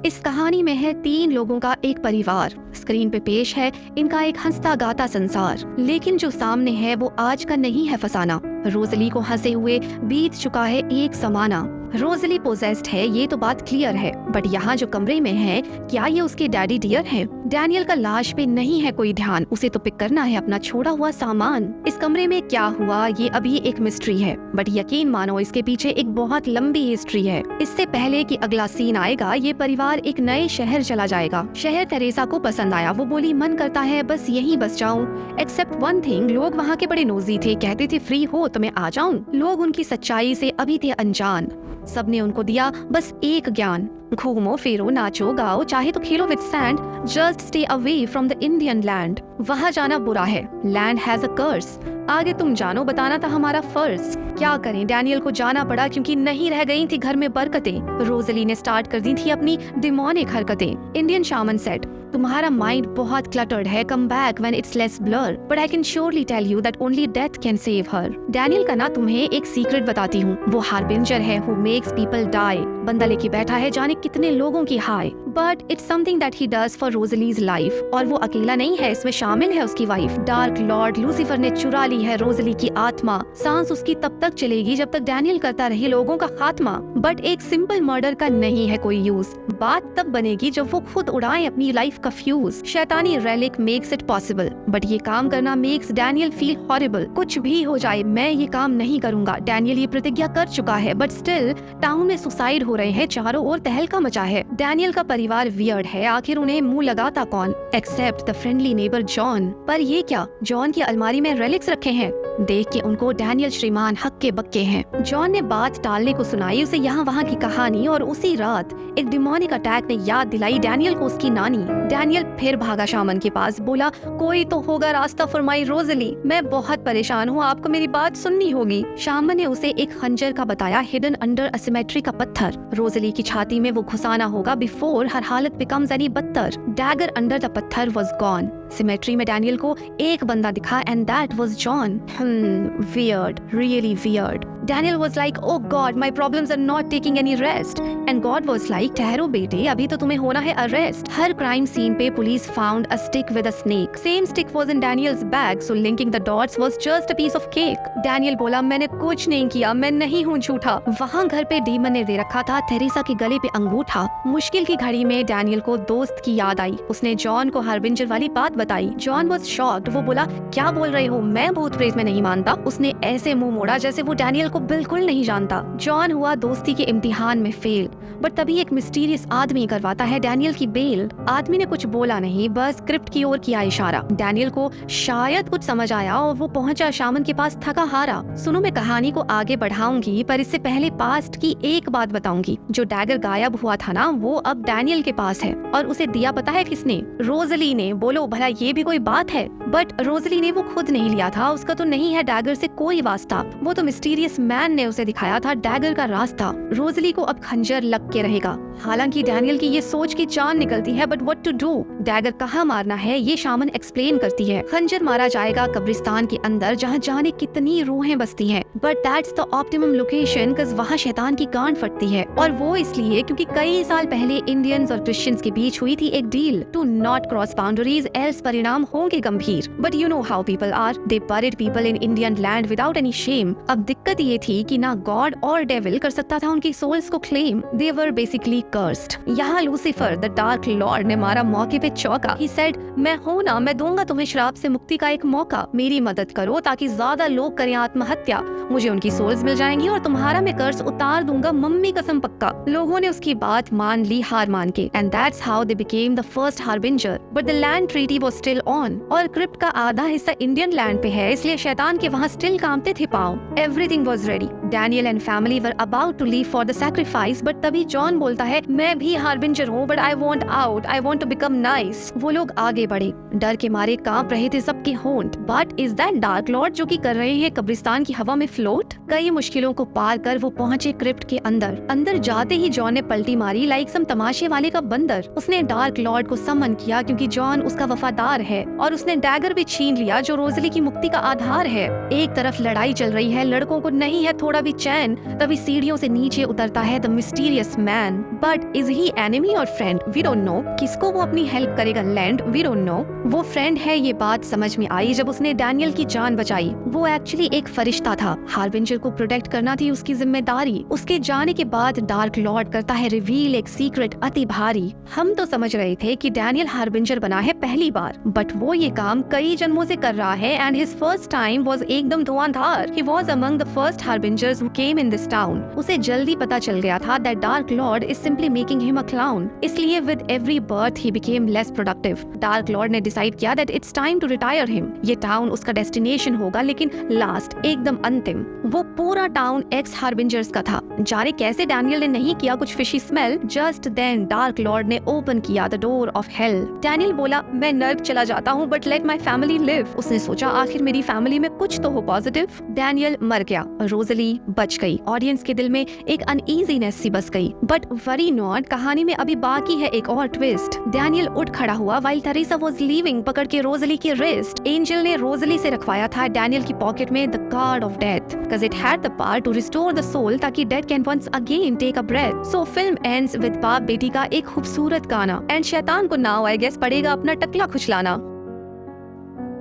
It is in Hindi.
इस कहानी में है 3 लोगों का एक परिवार। स्क्रीन पे पेश है इनका एक हंसता गाता संसार, लेकिन जो सामने है वो आज का नहीं है फसाना। रोजली को हंसे हुए बीत चुका है एक समाना। रोजली पोजेस्ड है, ये तो बात क्लियर है, बट यहाँ जो कमरे में है, क्या ये उसके डैडी डियर हैं? डैनियल का लाश पे नहीं है कोई ध्यान, उसे तो पिक करना है अपना छोड़ा हुआ सामान। इस कमरे में क्या हुआ ये अभी एक मिस्ट्री है, बट यकीन मानो इसके पीछे एक बहुत लंबी हिस्ट्री है। इससे पहले कि अगला सीन आएगा, ये परिवार एक नए शहर चला जाएगा। शहर तेरेसा को पसंद आया, वो बोली मन करता है बस यहीं बस जाऊं। एक्सेप्ट वन थिंग, लोग वहाँ के बड़े नोजी थे, कहते थे फ्री हो तो मैं आ जाऊं। लोग उनकी सच्चाई से अभी थे अनजान। सबने उनको दिया बस एक ज्ञान, घूमो फिरो नाचो गाओ, चाहे तो खेलो with sand, just stay away from the Indian land. वहाँ जाना बुरा है, लैंड हैज अ कर्स, आगे तुम जानो बताना था हमारा फर्ज। क्या करें, डैनियल को जाना पड़ा क्योंकि नहीं रह गई थी घर में बरकतें। रोजली ने स्टार्ट कर दी थी अपनी डिमोनिक हरकतें। इंडियन शामन सेड, तुम्हारा माइंड बहुत क्लटर्ड है, come back when it's less blur, but I can surely tell you that only death can save her. Daniel का ना तुम्हें एक सीक्रेट बताती हूँ, वो हार्बिंजर है हु मेक्स पीपल डाई। बंदा लेके बैठा है जाने कितने लोगों की हाय, but it's something that he does for Rosalie's life. और वो अकेला नहीं है, इसमें शामिल है उसकी वाइफ। डार्क लॉर्ड लूसीफर ने चुरा ली है रोजली की आत्मा। सांस उसकी तब तक चलेगी जब तक डैनियल करता रहे लोगों का खात्मा। बट एक सिंपल मर्डर का नहीं है कोई यूज, बात तब बनेगी जब वो खुद उड़ाए अपनी लाइफ का फ्यूज। शैतानी relic makes it possible, but ये काम करना मेक्स डैनियल फील हॉरिबल। कुछ भी हो जाए मैं ये काम नहीं करूंगा। डैनियल ये प्रतिज्ञा कर चुका है, बट स्टिल टाउन में सुसाइड हो रहे हैं, चारों ओर तहलका मचा है। डैनियल का परिवार वियर्ड है, आखिर उन्हें मुंह लगाता कौन, except the friendly neighbour John. पर ये क्या, जॉन की अलमारी में रेलिक्स रखे हैं। देख के उनको डैनियल श्रीमान हक्के बक्के हैं। जॉन ने बात टालने को सुनाई उसे यहाँ वहाँ की कहानी, और उसी रात एक डिमोनिक अटैक ने याद दिलाई डैनियल को उसकी नानी। डैनियल फिर भागा शामन के पास, बोला कोई तो होगा रास्ता फरमाई रोजली, मैं बहुत परेशान हूँ, आपको मेरी बात सुननी होगी। शामन ने उसे एक खंजर का बताया, हिडन अंडर अ सिमेट्री का पत्थर। रोजली की छाती में वो घुसाना होगा बिफोर हर हालत बिकम्स एनी बदतर। डैगर अंडर द पत्थर वाज गॉन। सिमेट्री में डैनियल को एक बंदा दिखा, and that was John. Weird, really weird. Daniel was like, oh God, my problems are not taking any rest. And God was like, ठहरो बेटे, अभी तो तुम्हें होना है अरेस्ट। हर क्राइम सीन पे police found a stick with a snake. Same stick was in Daniel's bag, so linking the dots was just a piece of cake. Daniel बोला मैंने कुछ नहीं किया, मैं नहीं हूँ झूठा। वहाँ घर पे डीमन ने दे रखा था थेरेसा के गले पे अंगूठा। मुश्किल की घड़ी में डैनियल को दोस्त की याद आई, उसने जॉन को हार्बिंजर वाली बात बताई। जॉन was shocked, वो बोला क्या बोल रहे हो, मैं भूत प्रेत में नहीं मानता। उसने ऐसे मुंह मोड़ा जैसे वो डैनियल को बिल्कुल नहीं जानता। जॉन हुआ दोस्ती के इम्तिहान में फेल, बट तभी एक मिस्टीरियस आदमी करवाता है डैनियल की बेल। आदमी ने कुछ बोला नहीं, बस क्रिप्ट की ओर किया इशारा। डैनियल को शायद कुछ समझ आया और वो पहुंचा शामन के पास थका हारा। सुनो, मैं कहानी को आगे बढ़ाऊंगी, पर इससे पहले पास्ट की एक बात बताऊंगी। जो डैगर गायब हुआ था ना, वो अब डैनियल के पास है, और उसे दिया पता है किसने, रोजली ने। बोलो भला ये भी कोई बात है? बट रोजली ने वो खुद नहीं लिया था, उसका तो नहीं है डैगर से कोई वास्ता। वो तो मिस्टीरियस मैन ने उसे दिखाया था डैगर का रास्ता। रोजली को अब खंजर लग के रहेगा। हालांकि डैनियल की ये सोच की जान निकलती है, but what to do, dagger कहाँ मारना है ये शामन एक्सप्लेन करती है। खंजर मारा जाएगा कब्रिस्तान के अंदर, जहाँ जाने कितनी रूहें बसती हैं, but that's the optimum location, because वहाँ शैतान की गांड फटती है। और वो इसलिए क्योंकि कई साल पहले इंडियंस और क्रिश्चियंस के बीच हुई थी एक deal, to not cross boundaries, else परिणाम होंगे गंभीर। But you know how people are, they buried people in Indian land without any shame. अब दिक्कत ये थी कि ना गॉड और डेविल कर सकता था उनकी सोल्स को claim, they were basically cursed. यहाँ लूसीफर द डार्क लॉर्ड ने मारा मौके पे चौका। ही सेड, मैं हूँ ना, मैं दूंगा तुम्हें श्राप से मुक्ति का एक मौका, मेरी मदद करो ताकि ज्यादा लोग करें आत्महत्या, मुझे उनकी सोल्स मिल जाएंगी और तुम्हारा मैं कर्ज उतार दूंगा, मम्मी कसम पक्का। लोगों ने उसकी बात मान ली हार मान के, and that's how they became the first harbinger. But the land treaty was still on, और क्रिप्ट का आधा हिस्सा इंडियन लैंड पे है, इसलिए शैतान के वहाँ स्टिल कांपते थे पाँव। Everything was ready, Daniel and family were about to leave for the sacrifice, but तभी जॉन बोलता है, मैं भी हार्बिंजर हूँ, but I want out, I want to become nice. वो लोग आगे बढ़े, डर के मारे कांप रहे थे सबके होंठ। But is that dark Lord जो कि कर रहे हैं कब्रिस्तान की हवा में फ्लोट? कई मुश्किलों को पार कर वो पहुंचे क्रिप्ट के अंदर। अंदर जाते ही जॉन ने पलटी मारी लाइक सम तमाशे वाले का बंदर। उसने डार्क लॉर्ड को समन किया क्योंकि जॉन उसका वफादार है, और उसने डैगर भी छीन लिया जो रोजली की मुक्ति का आधार है। एक तरफ लड़ाई चल रही है, लड़कों को नहीं है थोड़ा थोड़ा भी चैन, तभी सीढ़ियों से नीचे उतरता है the mysterious man. But is he enemy और फ्रेंड, वी डोंट नो। किसको वो अपनी हेल्प करेगा लैंड, वी डोंट नो। वो फ्रेंड है ये बात समझ में आई जब उसने डैनियल की जान बचाई। वो एक्चुअली एक फरिश्ता था, हार्बिंजर को प्रोटेक्ट करना थी उसकी जिम्मेदारी। उसके जाने के बाद डार्क लॉर्ड करता है रिवील एक सीक्रेट अति भारी। हम तो समझ रहे थे कि डैनियल हार्बिंजर बना है पहली बार, बट वो ये काम कई जन्मों से कर रहा है and his first time was एकदम धुआंधार। He was among the first harbingers who came in this town. उसे जल्दी पता चल गया था that dark lord is simply making him a clown, इसलिए with every birth he became less productive. Dark lord ने डिसाइड किया that it's time to retire him. ये टाउन उसका डेस्टिनेशन होगा, लेकिन लास्ट, एकदम अंतिम। वो पूरा टाउन एक्स हार्बिंजर्स का था। जाने कैसे डैनियल ने नहीं किया कुछ fishy smell. Just then dark lord ने ओपन किया the door of hell. Daniel बोला, मैं नर्क चला जाता हूँ but let my family live. उसने सोचा आखिर मेरी फैमिली में कुछ तो हो पॉजिटिव। डैनियल मर गया, रोज़ली बच गई। ऑडियंस के दिल में एक अनईजीनेस सी बस गई। बट वरी नॉट, कहानी में अभी बाकी है एक और ट्विस्ट। डैनियल उठ खड़ा हुआ व्हाइल थेरेसा वाज लीविंग, पकड़ के रोज़ली की रिस्ट। एंजल ने रोज़ली से रखवाया था डैनियल की पॉकेट में the card of death, because it had the power to restore the soul, ताकि dead can once again take a breath. So film ends with बाप बेटी का एक खूबसूरत गाना, एंड शैतान को नाउ आई गेस पड़ेगा अपना टकला खुचलाना।